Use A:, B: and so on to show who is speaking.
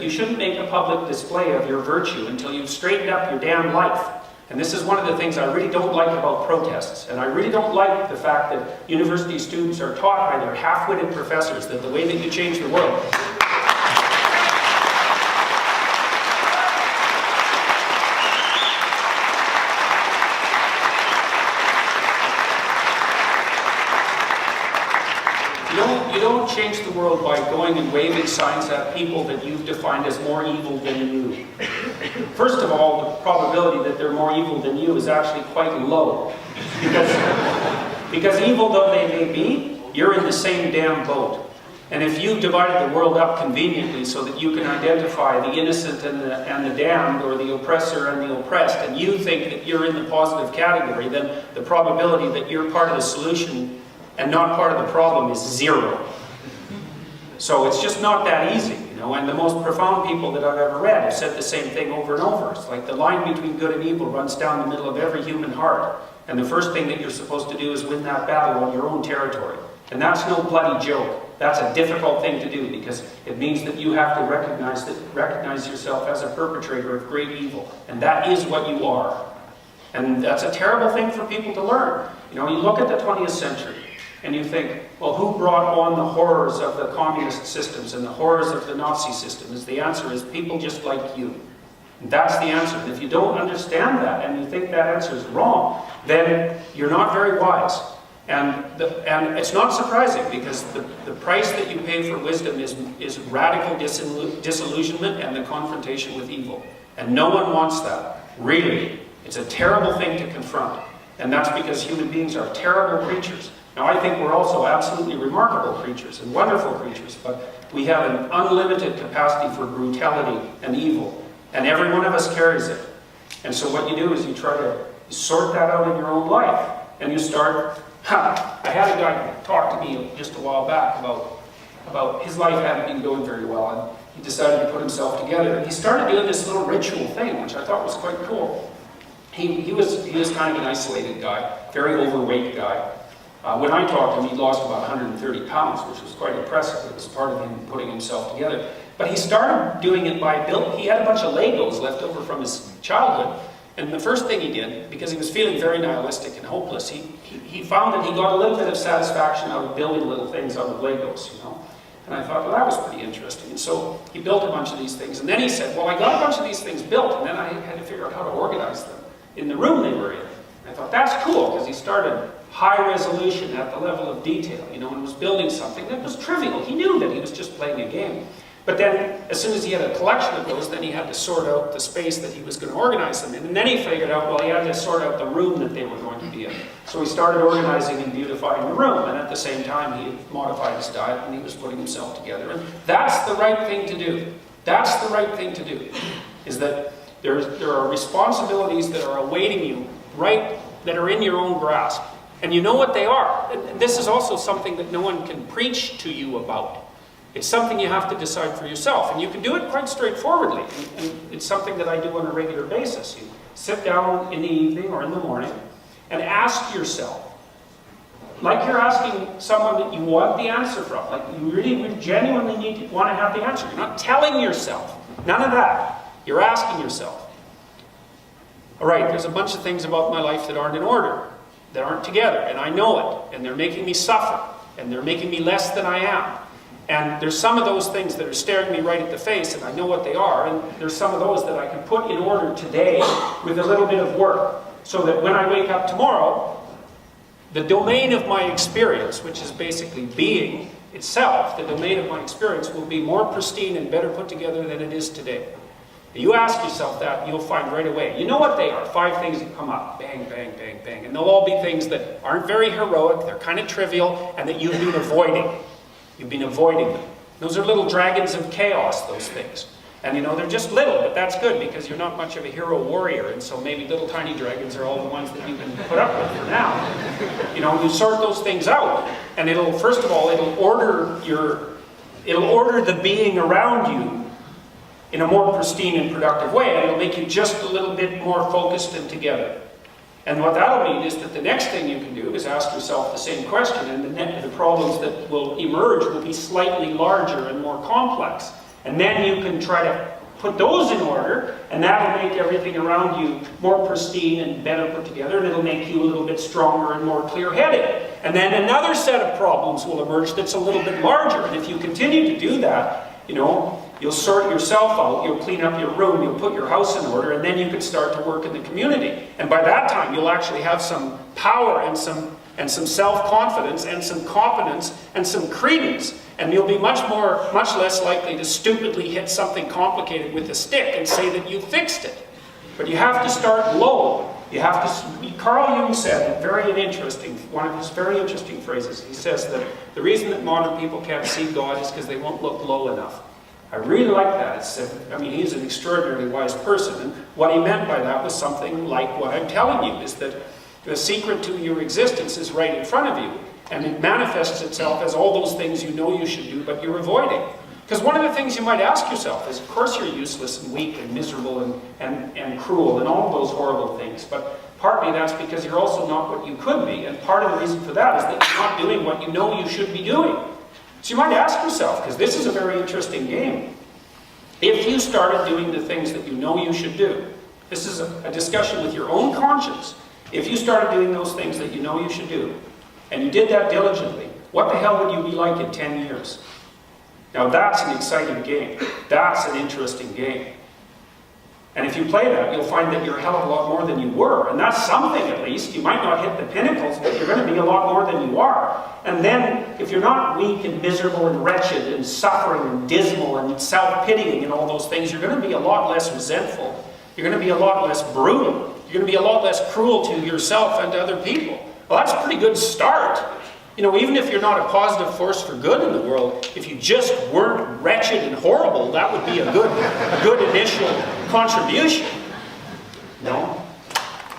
A: You shouldn't make a public display of your virtue until you've straightened up your damn life. And this is one of the things I really don't like about protests. And I really don't like the fact that university students are taught by their half-witted professors that the way that you change the world You don't change the world by going and waving signs at people that you've defined as more evil than you. First of all, the probability that they're more evil than you is actually quite low. Because evil though they may be, you're in the same damn boat. And if you've divided the world up conveniently so that you can identify the innocent and the damned, or the oppressor and the oppressed, and you think that you're in the positive category, then the probability that you're part of the solution and not part of the problem is zero. So it's just not that easy, you know. And the most profound people that I've ever read have said the same thing over and over. It's like the line between good and evil runs down the middle of every human heart. And the first thing that you're supposed to do is win that battle on your own territory. And that's no bloody joke. That's a difficult thing to do, because it means that you have to recognize yourself as a perpetrator of great evil. And that is what you are. And that's a terrible thing for people to learn. You know, you look at the 20th century, and you think, well, who brought on the horrors of the communist systems and the horrors of the Nazi systems? The answer is people just like you. And that's the answer. And if you don't understand that, and you think that answer is wrong, then you're not very wise. And it's not surprising, because the price that you pay for wisdom is radical disillusionment and the confrontation with evil. And no one wants that. Really. It's a terrible thing to confront. And that's because human beings are terrible creatures. Now, I think we're also absolutely remarkable creatures and wonderful creatures, but we have an unlimited capacity for brutality and evil, and every one of us carries it. And so what you do is you try to sort that out in your own life, and you start, I had a guy talk to me just a while back about his life hadn't been going very well, and he decided to put himself together, and he started doing this little ritual thing, which I thought was quite cool. He was kind of an isolated guy, very overweight guy. When I talked to him, he lost about 130 pounds, which was quite impressive. It was part of him putting himself together. But he started doing it by building. He had a bunch of Legos left over from his childhood. And the first thing he did, because he was feeling very nihilistic and hopeless, he found that he got a little bit of satisfaction out of building little things out of Legos, you know. And I thought, well, that was pretty interesting. And so he built a bunch of these things. And then he said, well, I got a bunch of these things built, and then I had to figure out how to organize them in the room they were in. And I thought, that's cool, because he started high resolution at the level of detail, you know, and was building something that was trivial. He knew that he was just playing a game. But then, as soon as he had a collection of those, then he had to sort out the space that he was going to organize them in. And then he figured out, well, he had to sort out the room that they were going to be in. So he started organizing and beautifying the room, and at the same time, he modified his diet, and he was putting himself together. And that's the right thing to do. That's the right thing to do, is that there are responsibilities that are awaiting you, right, that are in your own grasp. And you know what they are. And this is also something that no one can preach to you about. It's something you have to decide for yourself. And you can do it quite straightforwardly. And it's something that I do on a regular basis. You sit down in the evening or in the morning and ask yourself, like you're asking someone that you want the answer from, like you really genuinely want to have the answer. You're not telling yourself. None of that. You're asking yourself. All right, there's a bunch of things about my life that aren't in order, that aren't together, and I know it, and they're making me suffer, and they're making me less than I am. And there's some of those things that are staring me right at the face, and I know what they are, and there's some of those that I can put in order today with a little bit of work, so that when I wake up tomorrow, the domain of my experience, which is basically being itself, the domain of my experience will be more pristine and better put together than it is today. You ask yourself that, you'll find right away. You know what they are. 5 things that come up. Bang, bang, bang, bang. And they'll all be things that aren't very heroic, they're kind of trivial, and that you've been avoiding. You've been avoiding them. Those are little dragons of chaos, those things. And you know, they're just little, but that's good, because you're not much of a hero warrior, and so maybe little tiny dragons are all the ones that you can put up with for now. You know, you sort those things out, and it'll, first of all, it'll order the being around you in a more pristine and productive way, and it'll make you just a little bit more focused and together. And what that'll mean is that the next thing you can do is ask yourself the same question, and the problems that will emerge will be slightly larger and more complex. And then you can try to put those in order, and that'll make everything around you more pristine and better put together, and it'll make you a little bit stronger and more clear-headed. And then another set of problems will emerge that's a little bit larger, and if you continue to do that, you know, you'll sort yourself out, you'll clean up your room, you'll put your house in order, and then you can start to work in the community. And by that time, you'll actually have some power and some self-confidence and some competence and some credence. And you'll be much less likely to stupidly hit something complicated with a stick and say that you fixed it. But you have to start low. You have to. Carl Jung said one of his very interesting phrases. He says that the reason that modern people can't see God is because they won't look low enough. I really like that. I mean, he's an extraordinarily wise person, and what he meant by that was something like what I'm telling you, is that the secret to your existence is right in front of you. And it manifests itself as all those things you know you should do, but you're avoiding. Because one of the things you might ask yourself is, of course you're useless and weak and miserable and cruel and all of those horrible things. But partly that's because you're also not what you could be. And part of the reason for that is that you're not doing what you know you should be doing. So you might ask yourself, because this is a very interesting game, if you started doing the things that you know you should do, this is a discussion with your own conscience, if you started doing those things that you know you should do, and you did that diligently, what the hell would you be like in 10 years? Now that's an exciting game. That's an interesting game. And if you play that, you'll find that you're a hell of a lot more than you were. And that's something, at least. You might not hit the pinnacles, but you're going to be a lot more than you are. And then, if you're not weak and miserable and wretched and suffering and dismal and self-pitying and all those things, you're going to be a lot less resentful. You're going to be a lot less brutal. You're going to be a lot less cruel to yourself and to other people. Well, that's a pretty good start. You know, even if you're not a positive force for good in the world, if you just weren't wretched and horrible, that would be a good initial contribution.